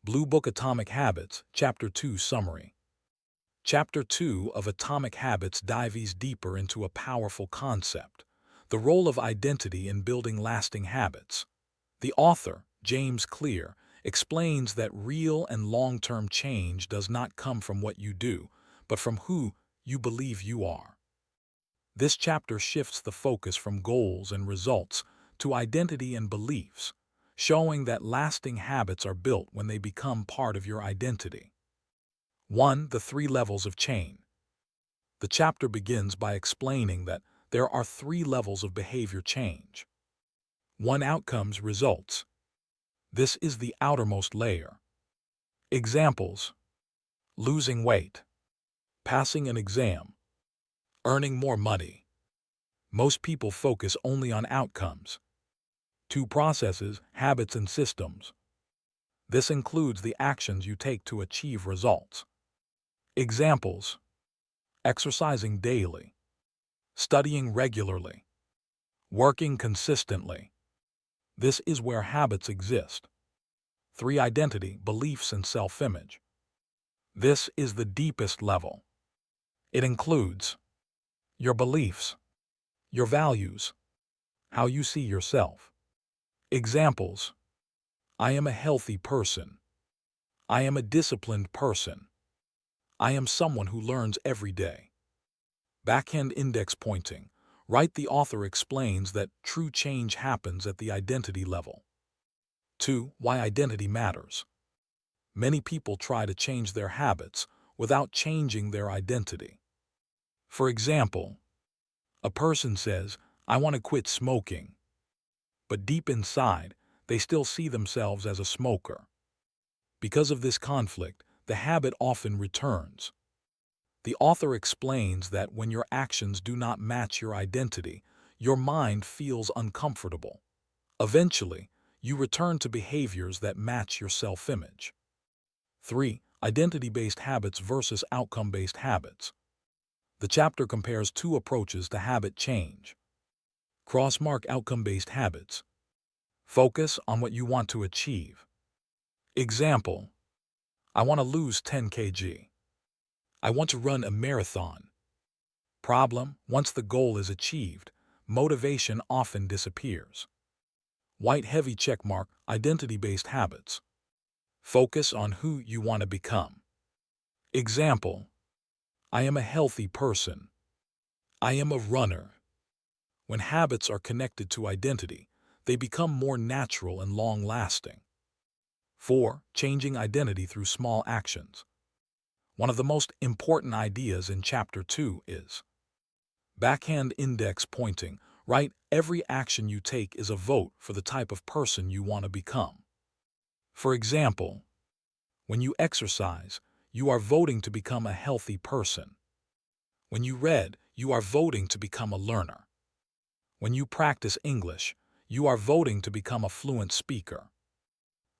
Blue Book Atomic Habits, Chapter 2 Summary. Chapter 2 of Atomic Habits dives deeper into a powerful concept, the role of identity in building lasting habits. The author, James Clear, explains that real and long-term change does not come from what you do, but from who you believe you are. This chapter shifts the focus from goals and results to identity and beliefs, showing that lasting habits are built when they become part of your identity. 1. The 3 levels of change. The chapter begins by explaining that there are 3 levels of behavior change. 1. Outcomes, results. This is the outermost layer. Examples: losing weight, passing an exam, earning more money. Most people focus only on outcomes. 2. Processes, habits, and systems. This includes the actions you take to achieve results. Examples: exercising daily, studying regularly, working consistently. This is where habits exist. 3. Identity, beliefs, and self-image. This is the deepest level. It includes your beliefs, your values, how you see yourself. Examples: I am a healthy person. I am a disciplined person. I am someone who learns every day. Backhand index pointing. Right, the author explains that true change happens at the identity level. 2. Why identity matters. Many people try to change their habits without changing their identity. For example, a person says, I want to quit smoking, but deep inside, they still see themselves as a smoker. Because of this conflict, the habit often returns. The author explains that when your actions do not match your identity, your mind feels uncomfortable. Eventually, you return to behaviors that match your self-image. 3. Identity-based habits versus outcome-based habits. The chapter compares 2 approaches to habit change. Crossmark outcome-based habits. Focus on what you want to achieve. Example: I want to lose 10 kg. I want to run a marathon. Problem: once the goal is achieved, motivation often disappears. White heavy checkmark, identity-based habits. Focus on who you want to become. Example: I am a healthy person. I am a runner. When habits are connected to identity, they become more natural and long-lasting. 4. Changing identity through small actions. One of the most important ideas in Chapter 2 is backhand index pointing. Right, every action you take is a vote for the type of person you want to become. For example, when you exercise, you are voting to become a healthy person. When you read, you are voting to become a learner. When you practice English, you are voting to become a fluent speaker.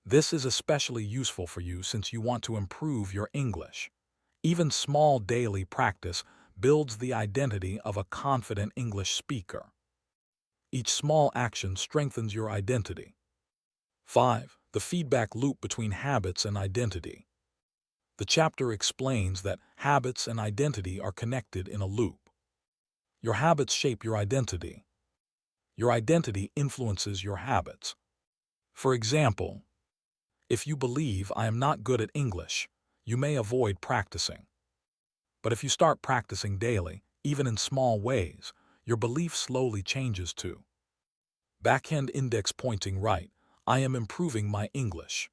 This is especially useful for you since you want to improve your English. Even small daily practice builds the identity of a confident English speaker. Each small action strengthens your identity. 5. The feedback loop between habits and identity. The chapter explains that habits and identity are connected in a loop. Your habits shape your identity. Your identity influences your habits. For example, if you believe I am not good at English, you may avoid practicing. But if you start practicing daily, even in small ways, your belief slowly changes to backhand index pointing right, I am improving my English.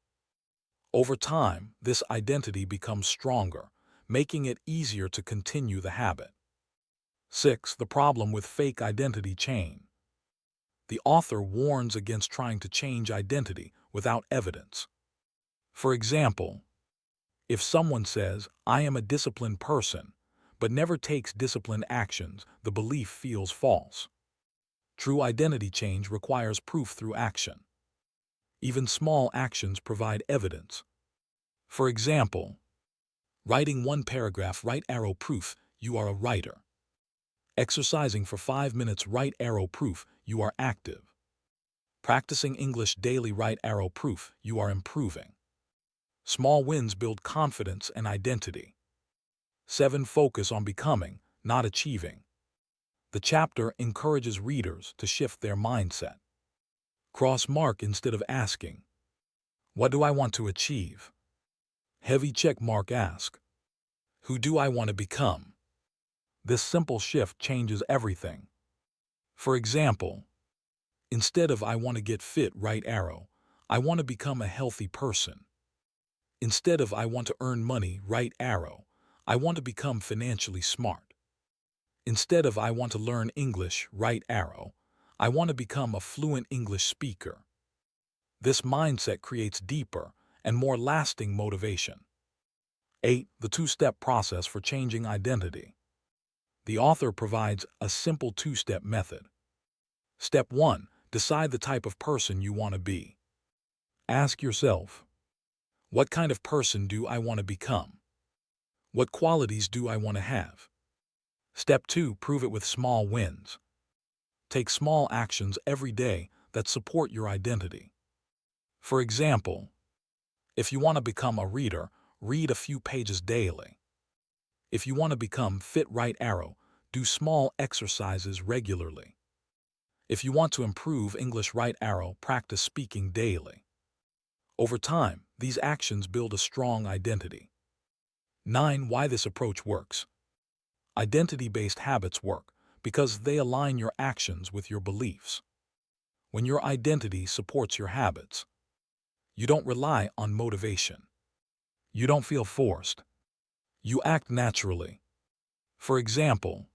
Over time, this identity becomes stronger, making it easier to continue the habit. 6. The problem with fake identity change. The author warns against trying to change identity without evidence. For example, if someone says, I am a disciplined person, but never takes disciplined actions, the belief feels false. True identity change requires proof through action. Even small actions provide evidence. For example, writing 1 paragraph, right arrow proof, you are a writer. Exercising for 5 minutes, right arrow proof, you are active. Practicing English daily, right arrow proof, you are improving. Small wins build confidence and identity. 7. Focus on becoming, not achieving. The chapter encourages readers to shift their mindset. Cross mark instead of asking, "What do I want to achieve?" Heavy check mark ask, "Who do I want to become?" This simple shift changes everything. For example, instead of "I want to get fit," write arrow, "I want to become a healthy person." Instead of "I want to earn money," write arrow, "I want to become financially smart." Instead of "I want to learn English," write arrow, "I want to become a fluent English speaker." This mindset creates deeper and more lasting motivation. 8. The two-step process for changing identity. The author provides a simple two-step method. Step 1. Decide the type of person you want to be. Ask yourself, what kind of person do I want to become? What qualities do I want to have? Step 2. Prove it with small wins. Take small actions every day that support your identity. For example, if you want to become a reader, read a few pages daily. If you want to become fit, write arrow, do small exercises regularly. If you want to improve English, write arrow, practice speaking daily. Over time, these actions build a strong identity. 9. Why this approach works. Identity-based habits work because they align your actions with your beliefs. When your identity supports your habits, you don't rely on motivation. You don't feel forced. You act naturally. For example,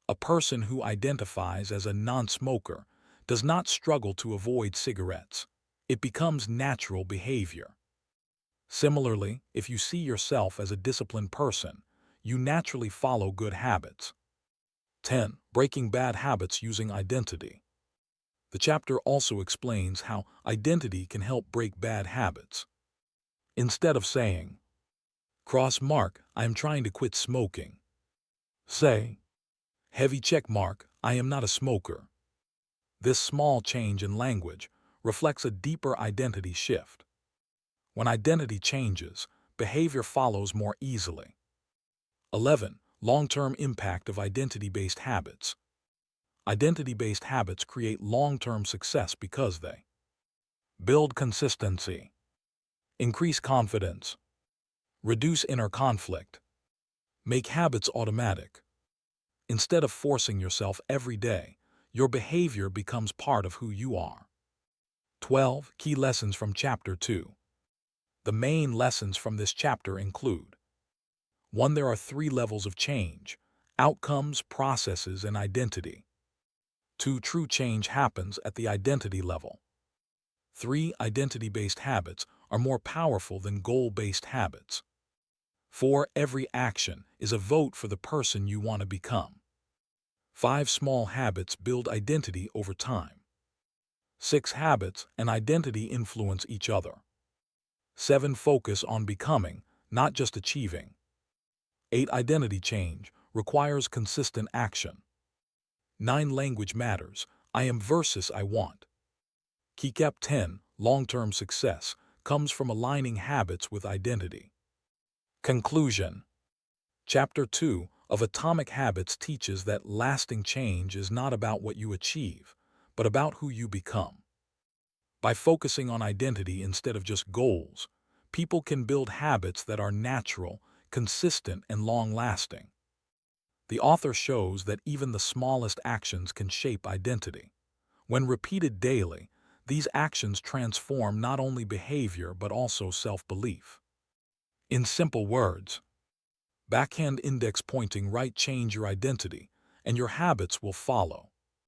a person who identifies as a non-smoker does not struggle to avoid cigarettes. It becomes natural behavior. Similarly, if you see yourself as a disciplined person, you naturally follow good habits. 10. Breaking bad habits using identity. The chapter also explains how identity can help break bad habits. Instead of saying, "Cross mark, I am trying to quit smoking," say, "Heavy check mark, I am not a smoker." This small change in language reflects a deeper identity shift. When identity changes, behavior follows more easily. 11. Long-term impact of identity-based habits. Identity-based habits create long-term success because they build consistency, increase confidence, reduce inner conflict, make habits automatic. Instead of forcing yourself every day, your behavior becomes part of who you are. 12. Key lessons from Chapter 2. The main lessons from this chapter include: 1. There are 3 levels of change: outcomes, processes, and identity. 2. True change happens at the identity level. 3. Identity-based habits are more powerful than goal-based habits. 4. Every action is a vote for the person you want to become. 5. Small habits build identity over time. 6. Habits and identity influence each other. 7. Focus on becoming, not just achieving. 8. Identity change requires consistent action. 9. Language matters. I am versus I want. Key Cap 10. Long-term success comes from aligning habits with identity. Conclusion. Chapter 2 of Atomic Habits teaches that lasting change is not about what you achieve, but about who you become. By focusing on identity instead of just goals, people can build habits that are natural, consistent, and long-lasting. The author shows that even the smallest actions can shape identity. When repeated daily, these actions transform not only behavior but also self-belief. In simple words, backhand index pointing right, change your identity, and your habits will follow.